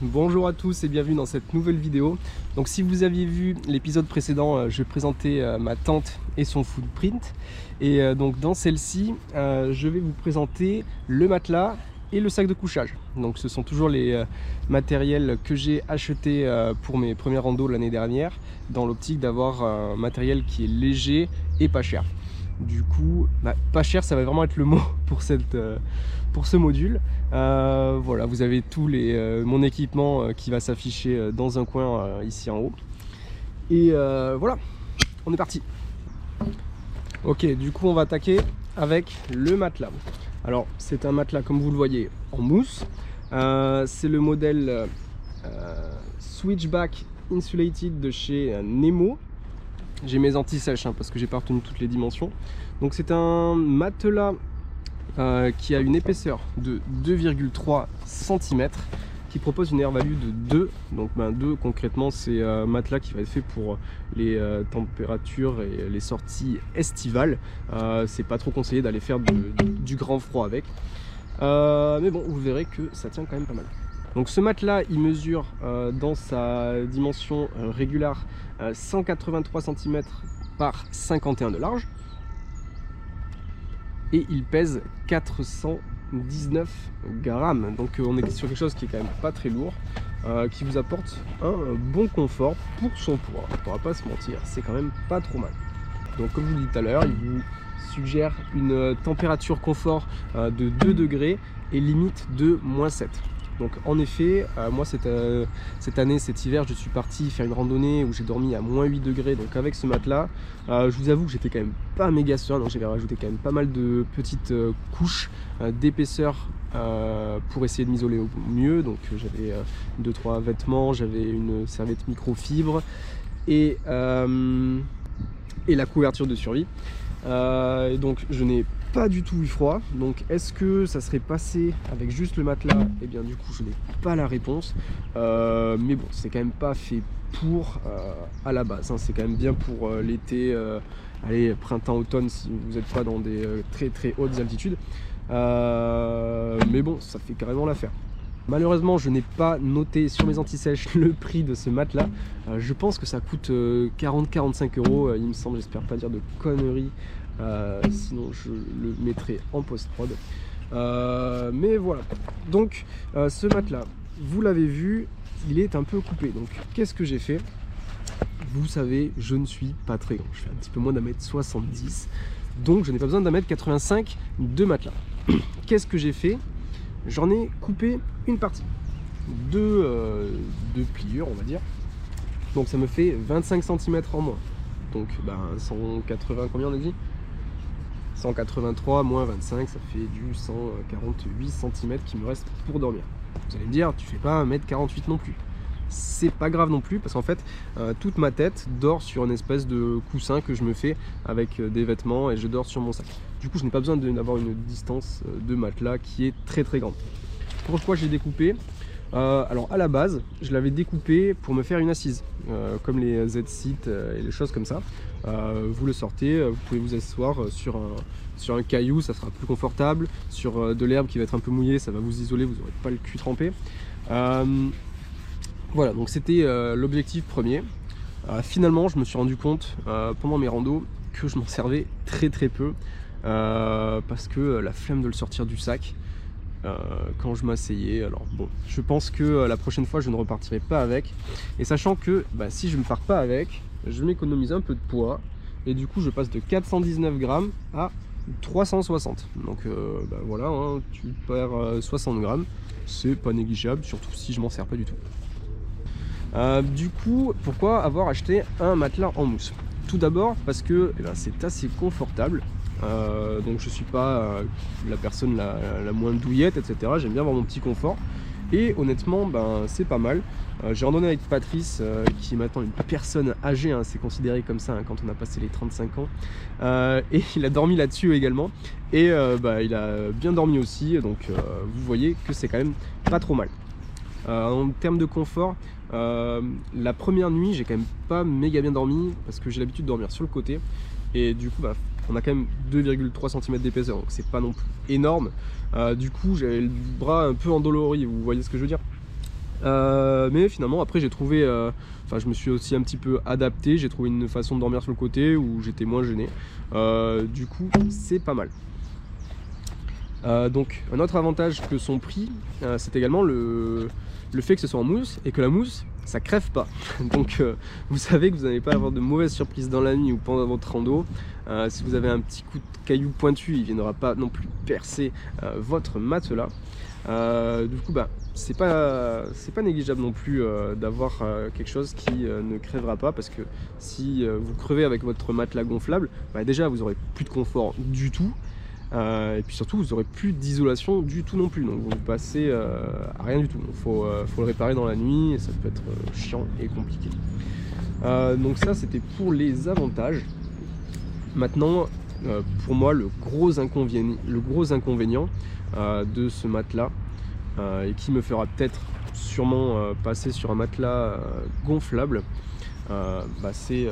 Bonjour à tous et bienvenue dans cette nouvelle vidéo. Donc si vous aviez vu l'épisode précédent, je présentais ma tente et son footprint. Et donc dans celle-ci, je vais vous présenter le matelas et le sac de couchage. Donc ce sont toujours les matériels que j'ai achetés pour mes premières randos l'année dernière, dans l'optique d'avoir un matériel qui est léger et pas cher. Du coup, pas cher, ça va vraiment être le mot pour ce module. Voilà, vous avez tout mon équipement qui va s'afficher dans un coin ici en haut. Et voilà, on est parti. Ok, du coup on va attaquer avec le matelas. Alors c'est un matelas comme vous le voyez en mousse. C'est le modèle Switchback Insulated de chez Nemo. J'ai mes anti-sèches parce que j'ai pas retenu toutes les dimensions. Donc c'est un matelas qui a une épaisseur de 2,3 cm, qui propose une air value de 2. Donc 2 concrètement c'est un matelas qui va être fait pour les températures et les sorties estivales. C'est pas trop conseillé d'aller faire du grand froid avec. Mais bon, vous verrez que ça tient quand même pas mal. Donc ce matelas il mesure dans sa dimension régulière 183 cm par 51 de large et il pèse 419 grammes. Donc on est sur quelque chose qui est quand même pas très lourd, qui vous apporte un bon confort pour son poids. On va pas se mentir, c'est quand même pas trop mal. Donc comme je vous l'ai dit tout à l'heure, il vous suggère une température confort de 2 degrés et limite de -7. Donc en effet, moi cette année, cet hiver, je suis parti faire une randonnée où j'ai dormi à -8 degrés. Donc avec ce matelas, je vous avoue que j'étais quand même pas méga serein. Donc j'avais rajouté quand même pas mal de petites couches d'épaisseur pour essayer de m'isoler au mieux. Donc j'avais 2-3 vêtements, j'avais une serviette microfibre et la couverture de survie. Et donc je n'ai pas du tout eu froid. Donc est-ce que ça serait passé avec juste le matelas? Et bien du coup je n'ai pas la réponse, mais bon, c'est quand même pas fait pour à la base, c'est quand même bien pour l'été, allez, printemps, automne, si vous n'êtes pas dans des très hautes altitudes, mais bon, ça fait carrément l'affaire. Malheureusement, je n'ai pas noté sur mes anti-sèches le prix de ce matelas. Je pense que ça coûte 40-45 €, il me semble, j'espère pas dire de conneries, sinon je le mettrai en post-prod. Mais voilà, donc ce matelas, vous l'avez vu, il est un peu coupé. Donc qu'est-ce que j'ai fait? Vous savez, je ne suis pas très grand, je fais un petit peu moins d'1,70 m, donc je n'ai pas besoin d'1,85 m de matelas. Qu'est-ce que j'ai fait? J'en ai coupé une partie, deux pliures on va dire, donc ça me fait 25 cm en moins. Donc 180, combien on a dit? 183 moins 25, ça fait du 148 cm qui me reste pour dormir. Vous allez me dire, tu fais pas 1,48 m non plus. C'est pas grave non plus, parce qu'en fait toute ma tête dort sur une espèce de coussin que je me fais avec des vêtements, et je dors sur mon sac. Du coup je n'ai pas besoin d'avoir une distance de matelas qui est très grande. Pourquoi j'ai découpé? Alors à la base je l'avais découpé pour me faire une assise, comme les Z-Sit et les choses comme ça. Vous le sortez, vous pouvez vous asseoir sur un caillou, ça sera plus confortable. Sur de l'herbe qui va être un peu mouillée, ça va vous isoler, vous n'aurez pas le cul trempé. Voilà, donc c'était l'objectif premier. Finalement je me suis rendu compte pendant mes randos que je m'en servais très peu, parce que la flemme de le sortir du sac quand je m'asseyais. Alors bon, je pense que la prochaine fois je ne repartirai pas avec, et sachant que si je ne pars pas avec, je m'économise un peu de poids, et du coup je passe de 419 grammes à 360. Donc voilà, tu perds 60 grammes, c'est pas négligeable, surtout si je m'en sers pas du tout. Du coup, pourquoi avoir acheté un matelas en mousse? Tout d'abord parce que c'est assez confortable. Donc je suis pas la personne la moins douillette, etc. J'aime bien avoir mon petit confort, et honnêtement c'est pas mal. J'ai randonné avec Patrice, qui est maintenant une personne âgée, c'est considéré comme ça quand on a passé les 35 ans, et il a dormi là-dessus également, et il a bien dormi aussi. Donc vous voyez que c'est quand même pas trop mal. En termes de confort, la première nuit j'ai quand même pas méga bien dormi, parce que j'ai l'habitude de dormir sur le côté, et du coup on a quand même 2,3 cm d'épaisseur, donc c'est pas non plus énorme. Du coup j'avais le bras un peu endolori, vous voyez ce que je veux dire. Mais finalement après j'ai trouvé, je me suis aussi un petit peu adapté, j'ai trouvé une façon de dormir sur le côté où j'étais moins gêné. Du coup c'est pas mal. Donc un autre avantage que son prix, c'est également le fait que ce soit en mousse et que la mousse ça crève pas. Donc vous savez que vous n'allez pas avoir de mauvaises surprises dans la nuit ou pendant votre rando. Si vous avez un petit coup de caillou pointu, il ne viendra pas non plus percer votre matelas. Du coup c'est pas négligeable non plus d'avoir quelque chose qui ne crèvera pas, parce que si vous crevez avec votre matelas gonflable, déjà vous aurez plus de confort du tout. Et puis surtout vous aurez plus d'isolation du tout non plus, donc vous passez à rien du tout. Donc faut le réparer dans la nuit et ça peut être chiant et compliqué. Donc ça c'était pour les avantages. Maintenant pour moi le gros inconvénient de ce matelas, et qui me fera peut-être sûrement passer sur un matelas gonflable, c'est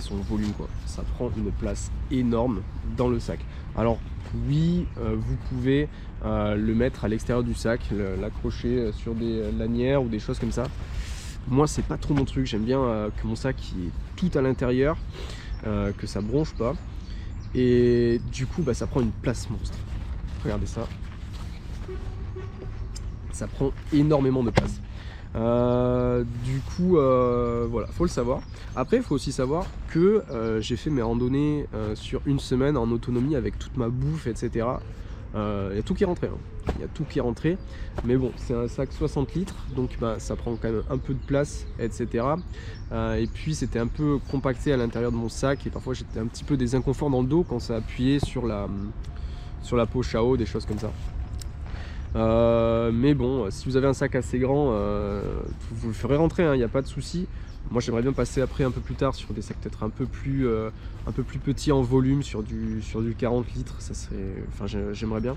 son volume, quoi. Ça prend une place énorme dans le sac. Alors oui, vous pouvez le mettre à l'extérieur du sac, l'accrocher sur des lanières ou des choses comme ça. Moi c'est pas trop mon truc, j'aime bien que mon sac est tout à l'intérieur, que ça bronche pas, et du coup ça prend une place monstre. Regardez ça, ça prend énormément de place. Du coup voilà, faut le savoir. Après il faut aussi savoir que j'ai fait mes randonnées sur une semaine en autonomie avec toute ma bouffe, etc. Il y a tout qui est rentré, hein. Il y a tout qui est rentré, mais bon, c'est un sac 60 litres, donc ça prend quand même un peu de place, etc. Et puis c'était un peu compacté à l'intérieur de mon sac, et parfois j'étais un petit peu des inconforts dans le dos quand ça appuyait sur la poche à eau, des choses comme ça. Mais bon, si vous avez un sac assez grand, vous le ferez rentrer, il n'y a pas de souci. Moi j'aimerais bien passer après un peu plus tard sur des sacs peut-être un peu plus petits en volume, sur du 40 litres, ça serait, j'aimerais bien.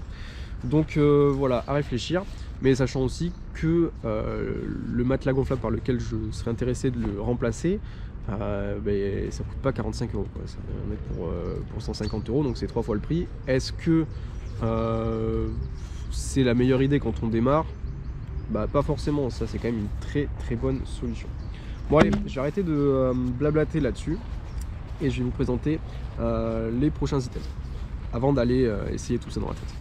Donc voilà, à réfléchir, mais sachant aussi que le matelas gonflable par lequel je serais intéressé de le remplacer, ça coûte pas 45 €, quoi. Ça en est pour 150 €, donc c'est 3 fois le prix. Est-ce que c'est la meilleure idée quand on démarre? Pas forcément, ça c'est quand même une très très bonne solution. Bon allez, je vais arrêter de blablater là-dessus et je vais vous présenter les prochains items avant d'aller essayer tout ça dans la tête.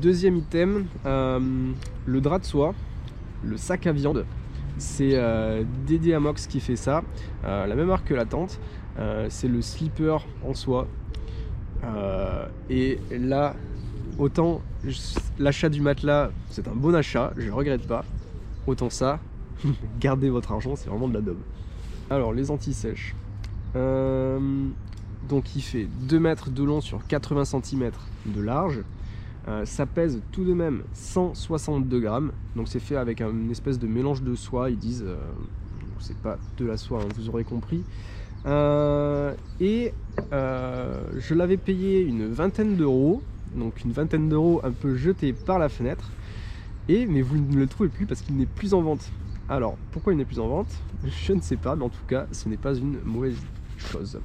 Deuxième item, le drap de soie, le sac à viande. C'est Dédé Amox qui fait ça, la même marque que la tente. C'est le slipper en soie. Et là, autant l'achat du matelas c'est un bon achat, je ne regrette pas, autant ça, gardez votre argent, c'est vraiment de la daube. Alors les anti-sèches, donc il fait 2 mètres de long sur 80 cm de large. Ça pèse tout de même 162 grammes, donc c'est fait avec une espèce de mélange de soie, ils disent, c'est pas de la soie, hein, vous aurez compris. Je l'avais payé une vingtaine d'euros, donc une vingtaine d'euros un peu jetés par la fenêtre, mais vous ne le trouvez plus parce qu'il n'est plus en vente. Alors pourquoi il n'est plus en vente, je ne sais pas, mais en tout cas ce n'est pas une mauvaise chose.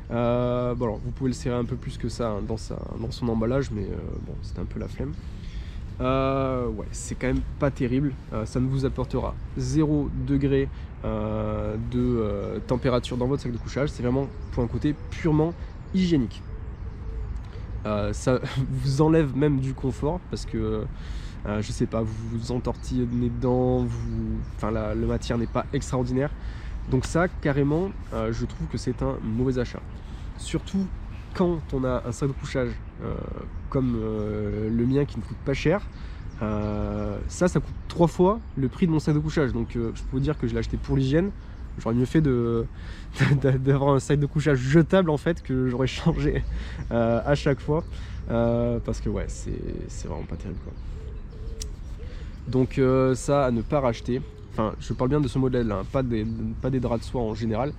Alors, vous pouvez le serrer un peu plus que ça, hein, dans son emballage, mais bon, c'était un peu la flemme. Ouais, c'est quand même pas terrible. Ça ne vous apportera 0 degré de température dans votre sac de couchage. C'est vraiment pour un côté purement hygiénique. Ça vous enlève même du confort parce que je sais pas, vous vous entortillez dedans, la matière n'est pas extraordinaire. Donc ça, carrément, je trouve que c'est un mauvais achat. Surtout quand on a un sac de couchage comme le mien qui ne coûte pas cher. Ça coûte 3 fois le prix de mon sac de couchage. Donc je peux vous dire que je l'ai acheté pour l'hygiène. J'aurais mieux fait d'avoir un sac de couchage jetable en fait, que j'aurais changé à chaque fois. Parce que ouais, c'est vraiment pas terrible, quoi. Donc ça, à ne pas racheter. Enfin, je parle bien de ce modèle là, pas des draps de soie en général.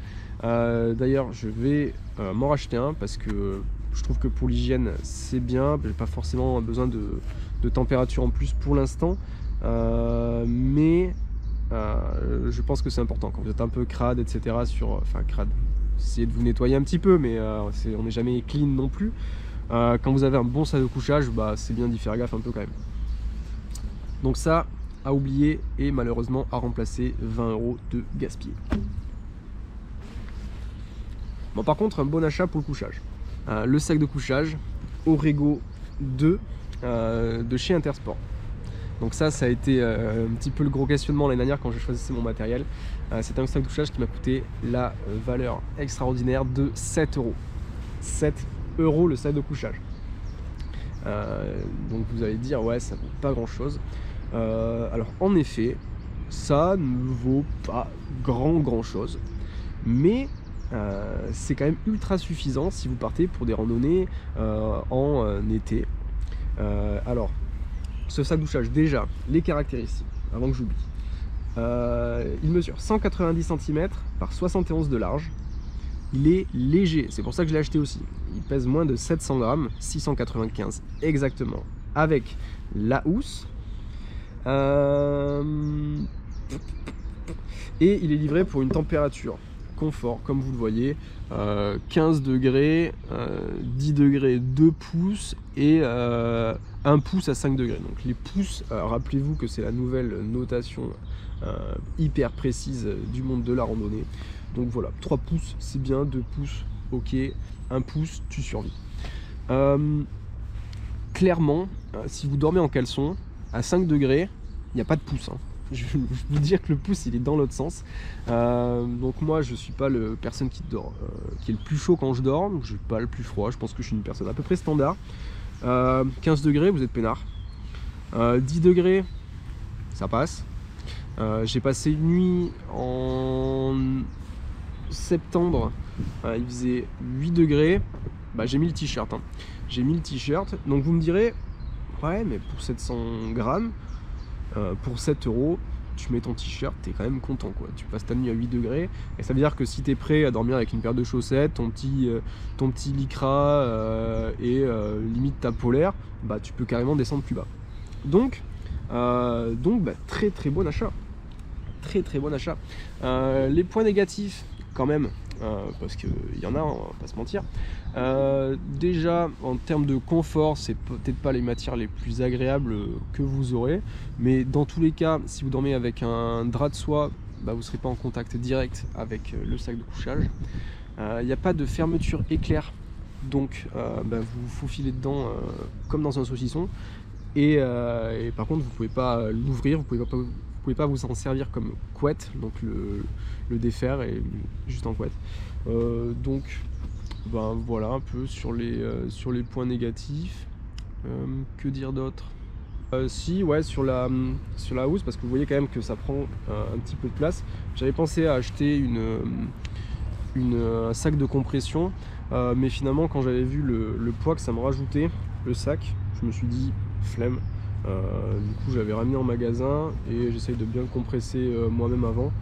D'ailleurs je vais m'en racheter un parce que je trouve que pour l'hygiène c'est bien. J'ai pas forcément besoin de température en plus pour l'instant, mais je pense que c'est important quand vous êtes un peu crade, etc. Crade, essayez de vous nettoyer un petit peu, mais on n'est jamais clean non plus. Quand vous avez un bon sac de couchage, c'est bien d'y faire gaffe un peu quand même. Donc ça, à oublier et malheureusement à remplacer 20 € de gaspillé. Bon, par contre, un bon achat pour le couchage. Le sac de couchage Orego 2 de chez Intersport. Donc ça a été un petit peu le gros questionnement l'année dernière quand j'ai choisi mon matériel. C'est un sac de couchage qui m'a coûté la valeur extraordinaire de 7 €. 7 € le sac de couchage. Donc vous allez dire ouais, ça vaut pas grand chose. Alors en effet, ça ne vaut pas grand chose, mais c'est quand même ultra suffisant si vous partez pour des randonnées en été. Alors ce sac de couchage, déjà les caractéristiques avant que j'oublie. Il mesure 190 cm par 71 de large. Il est léger, c'est pour ça que je l'ai acheté aussi. Il pèse moins de 700 grammes, 695 exactement, avec la housse. Et il est livré pour une température confort, comme vous le voyez, 15 degrés, 10 degrés, 2 pouces et 1 pouce à 5 degrés. Donc les pouces, rappelez-vous que c'est la nouvelle notation hyper précise du monde de la randonnée. Donc voilà, 3 pouces c'est bien, 2 pouces ok, 1 pouce tu survis. Clairement, si vous dormez en caleçon, à 5 degrés, il n'y a pas de pouce. Je vais vous dire que le pouce il est dans l'autre sens. Donc moi je suis pas le personne qui dort, qui est le plus chaud quand je dors, je suis pas le plus froid, je pense que je suis une personne à peu près standard. 15 degrés vous êtes peinard, 10 degrés ça passe. J'ai passé une nuit en septembre, il faisait 8 degrés, j'ai mis le t-shirt. J'ai mis le t-shirt, donc vous me direz, ouais mais pour 700 grammes, pour 7 €, tu mets ton t-shirt, t'es quand même content quoi. Tu passes ta nuit à 8 degrés, et ça veut dire que si t'es prêt à dormir avec une paire de chaussettes, ton petit lycra et limite ta polaire, tu peux carrément descendre plus bas. Donc très bon achat. Très bon achat. Les points négatifs quand même, parce qu'il y en a, on va pas se mentir. Déjà en termes de confort, c'est peut-être pas les matières les plus agréables que vous aurez, mais dans tous les cas, si vous dormez avec un drap de soie, vous ne serez pas en contact direct avec le sac de couchage. Il n'y a pas de fermeture éclair, donc vous vous faufilez dedans comme dans un saucisson. Et par contre vous pouvez pas l'ouvrir, vous pouvez pas vous en servir comme couette, donc le défaire et juste en couette. Donc voilà un peu sur les points négatifs. Que dire d'autre? Si ouais, sur la housse, parce que vous voyez quand même que ça prend un petit peu de place. J'avais pensé à acheter un sac de compression, mais finalement quand j'avais vu le poids que ça me rajoutait, le sac, je me suis dit flemme. Du coup j'avais ramené en magasin et j'essaye de bien le compresser moi-même avant,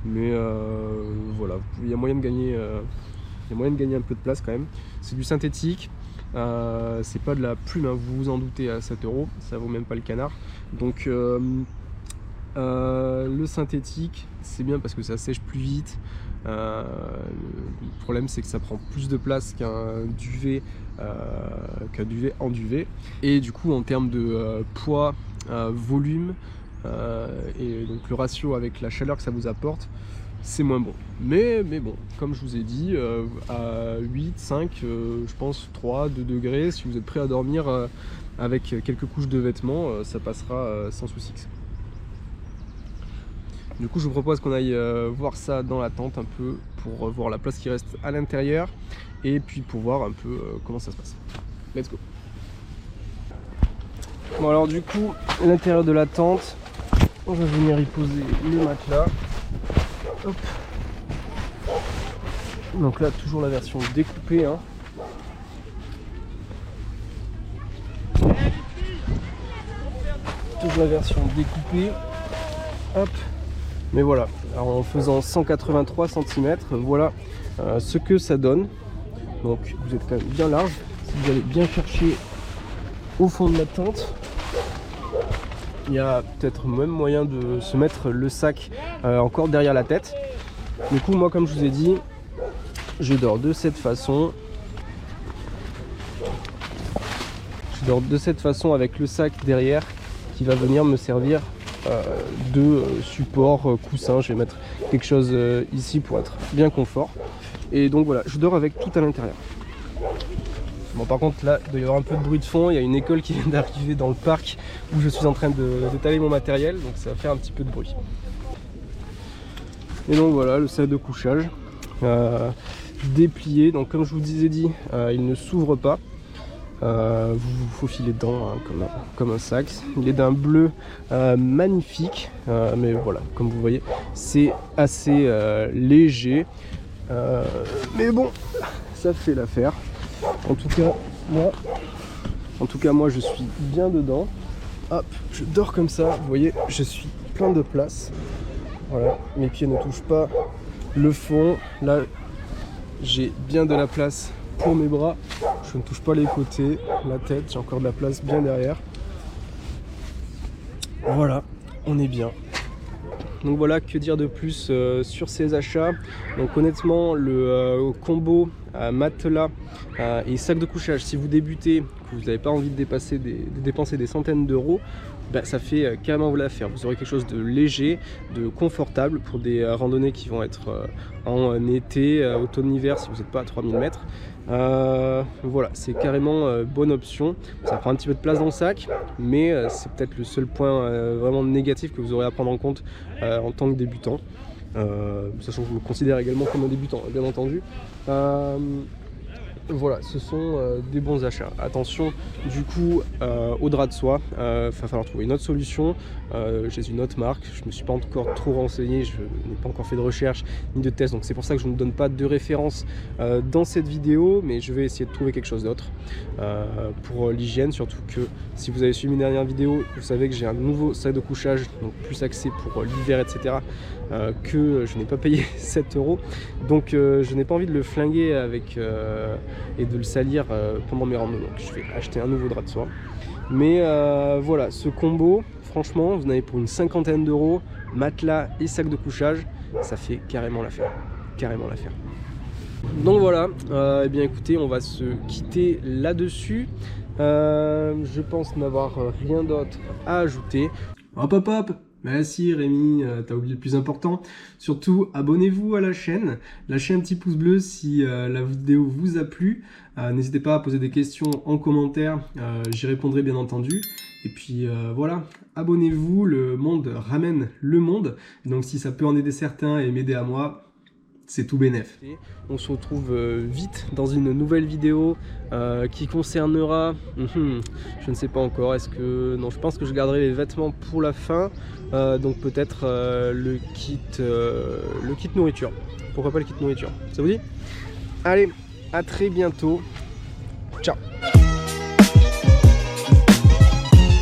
mais voilà, il y a moyen de gagner un peu de place quand même. C'est du synthétique, c'est pas de la plume, vous vous en doutez, à 7 €, ça vaut même pas le canard. Donc le synthétique c'est bien parce que ça sèche plus vite. Le problème c'est que ça prend plus de place qu'un duvet en duvet, et du coup en termes de poids, volume et donc le ratio avec la chaleur que ça vous apporte, c'est moins bon. Mais bon, comme je vous ai dit, à 8, 5, je pense 3, 2 degrés, si vous êtes prêt à dormir avec quelques couches de vêtements, ça passera sans souci. Du coup je vous propose qu'on aille voir ça dans la tente un peu, pour voir la place qui reste à l'intérieur, et puis pour voir un peu comment ça se passe. Let's go. Bon alors du coup, à l'intérieur de la tente, on va venir y poser le matelas. Hop. Donc là toujours la version découpée. Toujours la version découpée. Hop. Mais voilà, alors en faisant 183 cm, voilà ce que ça donne. Donc vous êtes quand même bien large. Si vous allez bien chercher au fond de la tente, il y a peut-être même moyen de se mettre le sac encore derrière la tête. Du coup moi, comme je vous ai dit, je dors de cette façon. Je dors de cette façon avec le sac derrière qui va venir me servir de support coussin. Je vais mettre quelque chose ici pour être bien confort. Et donc voilà, je dors avec tout à l'intérieur. Bon, par contre là il doit y avoir un peu de bruit de fond, il y a une école qui vient d'arriver dans le parc où je suis en train d'étaler mon matériel, donc ça va faire un petit peu de bruit. Et donc voilà le sac de couchage déplié, donc comme je vous ai dit il ne s'ouvre pas, vous vous faufilez dedans hein, comme un sac. Il est d'un bleu magnifique, mais voilà comme vous voyez c'est assez léger, mais bon ça fait l'affaire. En tout cas moi je suis bien dedans. Hop, je dors comme ça, vous voyez, je suis plein de place. Voilà, mes pieds ne touchent pas le fond. Là, j'ai bien de la place pour mes bras. Je ne touche pas les côtés, la tête, j'ai encore de la place bien derrière. Voilà, on est bien. Donc voilà, que dire de plus sur ces achats. Donc honnêtement, le combo matelas et sac de couchage, si vous débutez, que vous n'avez pas envie de dépenser des centaines d'euros, bah, ça fait carrément vous l'affaire. Vous aurez quelque chose de léger, de confortable pour des randonnées qui vont être en été, automne-hiver si vous n'êtes pas à 3000 mètres. Voilà, c'est carrément bonne option. Ça prend un petit peu de place dans le sac, mais c'est peut-être le seul point vraiment négatif que vous aurez à prendre en compte en tant que débutant. Sachant que je me considère également comme un débutant, bien entendu. Voilà, ce sont des bons achats. Attention du coup au drap de soie, il va falloir trouver une autre solution. J'ai une autre marque, je ne me suis pas encore trop renseigné, je n'ai pas encore fait de recherche ni de test, donc c'est pour ça que je ne donne pas de référence dans cette vidéo, mais je vais essayer de trouver quelque chose d'autre pour l'hygiène, surtout que si vous avez suivi mes dernières vidéos, vous savez que j'ai un nouveau sac de couchage, donc plus axé pour l'hiver, etc. Que je n'ai pas payé 7 €, donc je n'ai pas envie de le flinguer avec et de le salir pendant mes randonnées, donc je vais acheter un nouveau drap de soie. Mais voilà, ce combo, franchement, vous en avez pour une cinquantaine d'euros, matelas et sac de couchage, ça fait carrément l'affaire, carrément l'affaire. Donc voilà, eh bien écoutez, on va se quitter là-dessus. Je pense n'avoir rien d'autre à ajouter. Hop hop hop. Bah si Rémi, t'as oublié le plus important, surtout abonnez-vous à la chaîne, lâchez un petit pouce bleu si la vidéo vous a plu, n'hésitez pas à poser des questions en commentaire, j'y répondrai bien entendu, et puis voilà, abonnez-vous, le monde ramène le monde, donc si ça peut en aider certains et m'aider à moi, c'est tout bénef. On se retrouve vite dans une nouvelle vidéo qui concernera, je ne sais pas encore, non, je pense que je garderai les vêtements pour la fin, donc peut-être le kit nourriture. Pourquoi pas le kit nourriture? Ça vous dit? Allez, à très bientôt. Ciao.